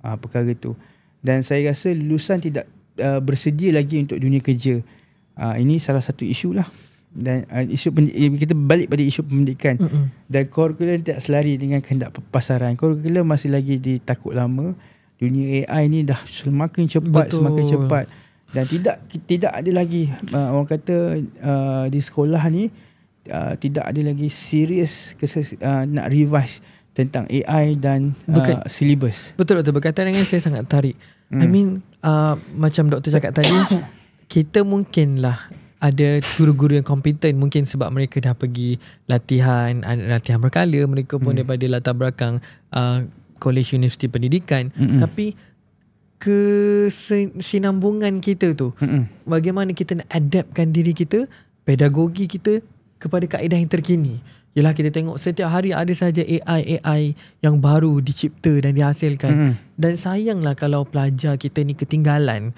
perkara tu. Dan saya rasa lulusan tidak bersedia lagi untuk dunia kerja. Ini salah satu isu lah. Dan isu kita balik pada isu pendidikan. Dan kurikulum tidak selari dengan kehendak pasaran. Kurikulum masih lagi ditakut lama. Dunia AI ni dah semakin cepat. Dan tidak ada lagi orang kata di sekolah ni tidak ada lagi serius nak revise tentang AI dan syllabus.
Betul doktor, berkaitan dengan saya sangat tarik. I mean macam doktor cakap tadi, kita mungkinlah ada guru-guru yang kompeten, mungkin sebab mereka dah pergi latihan berkala, mereka pun daripada latar belakang college universiti pendidikan. Tapi kesinambungan kita tu, bagaimana kita nak adaptkan diri kita, pedagogi kita kepada kaedah yang terkini. Yalah, kita tengok setiap hari ada saja AI yang baru dicipta dan dihasilkan. Dan sayanglah kalau pelajar kita ni ketinggalan,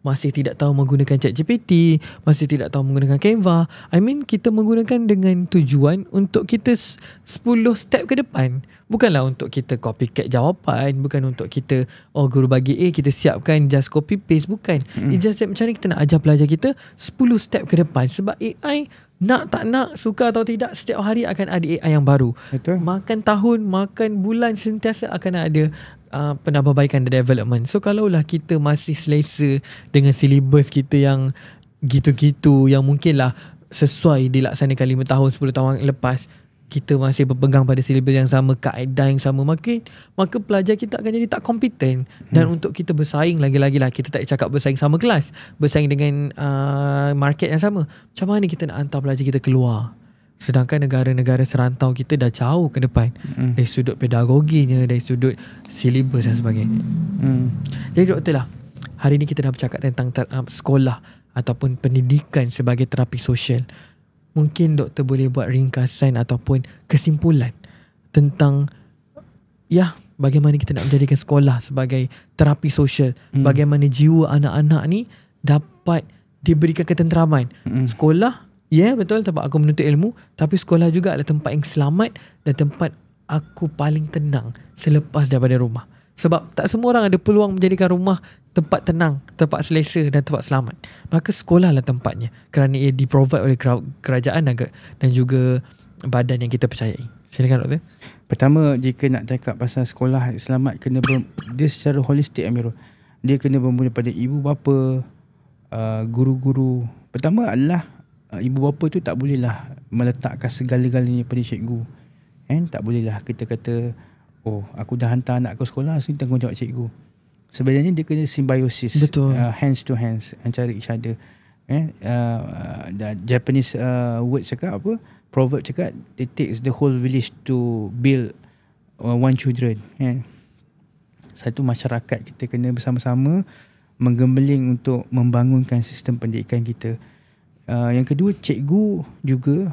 masih tidak tahu menggunakan ChatGPT, masih tidak tahu menggunakan Canva. I mean, kita menggunakan dengan tujuan untuk kita 10 step ke depan. Bukanlah untuk kita copycat jawapan, bukan untuk kita guru bagi A, kita siapkan just copy paste, bukan. It's just macam ni kita nak ajar pelajar kita 10 step ke depan. Sebab AI, nak tak nak, suka atau tidak, setiap hari akan ada AI yang baru.
Betul.
Makan tahun, makan bulan, sentiasa akan ada penambahbaikan dan development. So kalaulah kita masih selesa dengan silibus kita yang gitu-gitu, yang mungkinlah sesuai dilaksanakan 5 tahun 10 tahun lepas, kita masih berpegang pada silibus yang sama, kaedah yang sama, maka pelajar kita akan jadi tak kompeten. Dan untuk kita bersaing, lagi-lagi lah, kita tak cakap bersaing sama kelas, bersaing dengan market yang sama. Macam mana kita nak hantar pelajar kita keluar? Sedangkan negara-negara serantau kita dah jauh ke depan, dari sudut pedagoginya, dari sudut silibus dan sebagainya. Jadi doktor lah, hari ni kita dah bercakap tentang sekolah ataupun pendidikan sebagai terapi sosial. Mungkin doktor boleh buat ringkasan ataupun kesimpulan tentang bagaimana kita nak menjadikan sekolah sebagai terapi sosial. Bagaimana jiwa anak-anak ni dapat diberikan ketenteraman. Sekolah, betul, tempat aku menuntut ilmu, tapi sekolah juga adalah tempat yang selamat dan tempat aku paling tenang selepas daripada rumah. Sebab tak semua orang ada peluang menjadikan rumah tempat tenang, tempat selesa dan tempat selamat. Maka sekolahlah tempatnya, kerana ia di-provide oleh kerajaan dan juga badan yang kita percayai. Silakan doktor.
Pertama, jika nak cakap pasal sekolah selamat, dia secara holistik, Amirul. Dia kena bermula pada ibu bapa, guru-guru. Pertama adalah ibu bapa tu tak bolehlah meletakkan segala-galanya pada cikgu. Tak bolehlah kita kata, aku dah hantar anak ke sekolah, so tanggungjawab cikgu. Sebenarnya dia kena symbiosis.
Betul.
Hands to hands, antara each other. Japanese word cakap apa? Proverb cakap, it takes the whole village to build one children. Satu masyarakat kita kena bersama-sama menggembeling untuk membangunkan sistem pendidikan kita. Yang kedua, cikgu juga,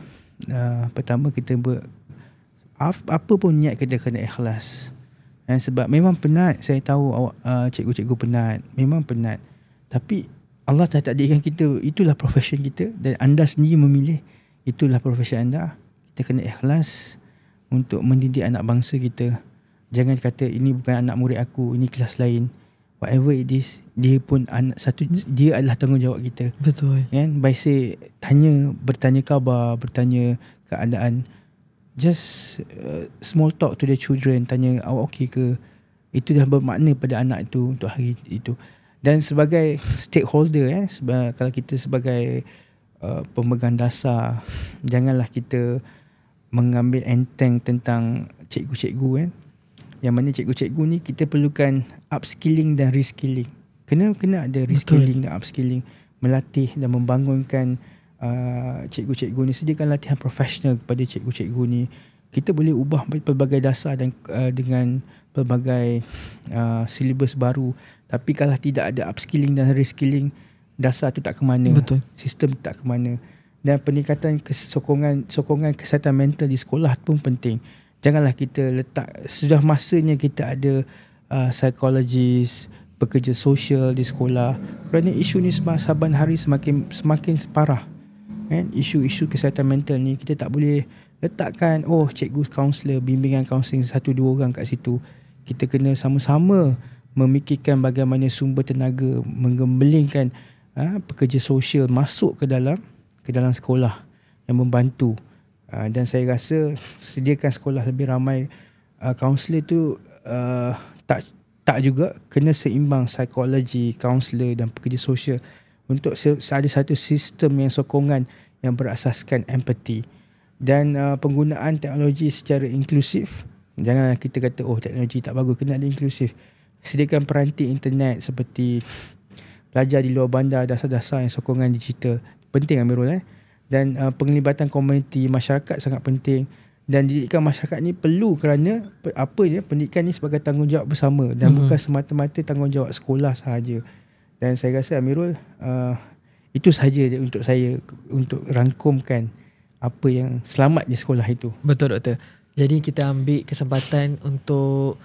pertama kita apa pun niat kita kena ikhlas. Sebab memang penat, saya tahu cikgu-cikgu penat, memang penat. Tapi Allah dah takdirkan kita, itulah profession kita, dan anda sendiri memilih itulah profession anda. Kita kena ikhlas untuk mendidik anak bangsa kita. Jangan kata ini bukan anak murid aku, ini kelas lain. Whatever it is, dia pun dia adalah tanggungjawab kita.
Betul.
By say, bertanya khabar, bertanya keadaan. Just small talk to the children, tanya awak okey ke? Itu dah bermakna pada anak itu untuk hari itu. Dan sebagai stakeholder, kalau kita sebagai pemegang dasar, janganlah kita mengambil enteng tentang cikgu-cikgu. Yang mana cikgu-cikgu ni kita perlukan upskilling dan reskilling. Kena ada reskilling dan upskilling, melatih dan membangunkan cikgu-cikgu ni, sediakan latihan profesional kepada cikgu-cikgu ni. Kita boleh ubah pelbagai dasar dan dengan pelbagai silibus baru. Tapi kalau tidak ada upskilling dan reskilling, dasar tu tak ke mana.
Betul.
Sistem tu tak ke mana. Dan peningkatan sokongan kesihatan mental di sekolah pun penting. Janganlah kita letak, sudah masanya kita ada psikologis, pekerja sosial di sekolah, kerana isu ni saban hari semakin parah. Isu-isu kesihatan mental ni kita tak boleh letakkan cikgu kaunselor, bimbingan kaunseling 1-2 orang kat situ. Kita kena sama-sama memikirkan bagaimana sumber tenaga, menggembelingkan pekerja sosial masuk ke dalam sekolah yang membantu. Dan saya rasa sediakan sekolah lebih ramai kaunselor tu, tak juga kena seimbang psikologi, kaunselor dan pekerja sosial, untuk ada satu sistem yang sokongan yang berasaskan empathy. Dan penggunaan teknologi secara inklusif. Janganlah kita kata teknologi tak bagus, kena ada inklusif. Sediakan peranti internet seperti pelajar di luar bandar, dasar-dasar yang sokongan digital. Penting Amirul. Dan penglibatan komuniti masyarakat sangat penting. Dan didikan masyarakat ni perlu kerana pendidikan ni sebagai tanggungjawab bersama dan bukan semata-mata tanggungjawab sekolah sahaja. Dan saya rasa Amirul, itu sahaja untuk saya untuk rangkumkan apa yang selamat di sekolah itu.
Betul Doktor. Jadi kita ambil kesempatan untuk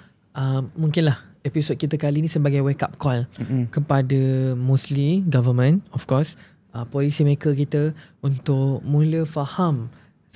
mungkinlah episod kita kali ni sebagai wake up call kepada mostly government, of course, policy maker kita untuk mula faham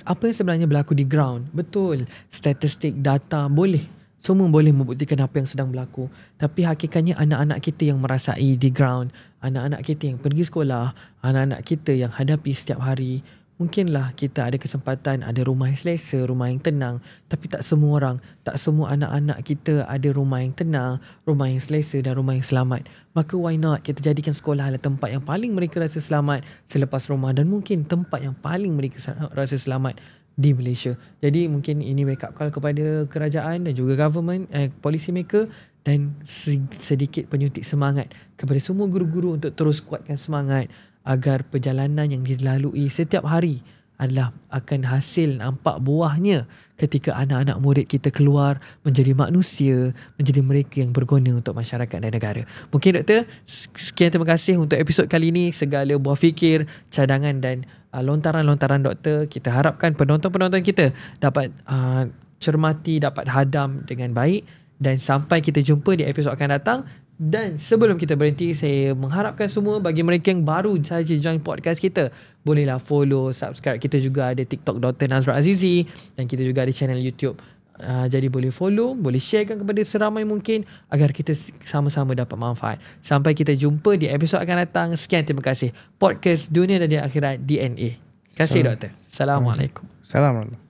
apa yang sebenarnya berlaku di ground. Betul, statistik, data boleh, semua boleh membuktikan apa yang sedang berlaku. Tapi hakikatnya anak-anak kita yang merasai di ground, anak-anak kita yang pergi sekolah, anak-anak kita yang hadapi setiap hari. Mungkinlah kita ada kesempatan ada rumah yang selesa, rumah yang tenang. Tapi tak semua orang, tak semua anak-anak kita ada rumah yang tenang, rumah yang selesa dan rumah yang selamat. Maka why not kita jadikan sekolah adalah tempat yang paling mereka rasa selamat selepas rumah, dan mungkin tempat yang paling mereka rasa selamat di Malaysia. Jadi mungkin ini wake up call kepada kerajaan dan juga government, policy maker, dan sedikit penyuntik semangat kepada semua guru-guru untuk terus kuatkan semangat agar perjalanan yang dilalui setiap hari adalah akan hasil nampak buahnya ketika anak-anak murid kita keluar menjadi manusia, menjadi mereka yang berguna untuk masyarakat dan negara. Mungkin Doktor, sekian, terima kasih untuk episod kali ini. Segala buah fikir, cadangan dan lontaran-lontaran Doktor, kita harapkan penonton-penonton kita dapat cermati, dapat hadam dengan baik, dan sampai kita jumpa di episod akan datang. Dan sebelum kita berhenti, saya mengharapkan semua bagi mereka yang baru saja join podcast kita, bolehlah follow, subscribe. Kita juga ada TikTok Dr. Nazra Azizi, dan kita juga ada channel YouTube. Jadi boleh follow, boleh sharekan kepada seramai mungkin agar kita sama-sama dapat manfaat. Sampai kita jumpa di episod akan datang. Sekian, terima kasih. Podcast Dunia dan Akhirat DNA. Terima kasih Doktor. Assalamualaikum.
Assalamualaikum.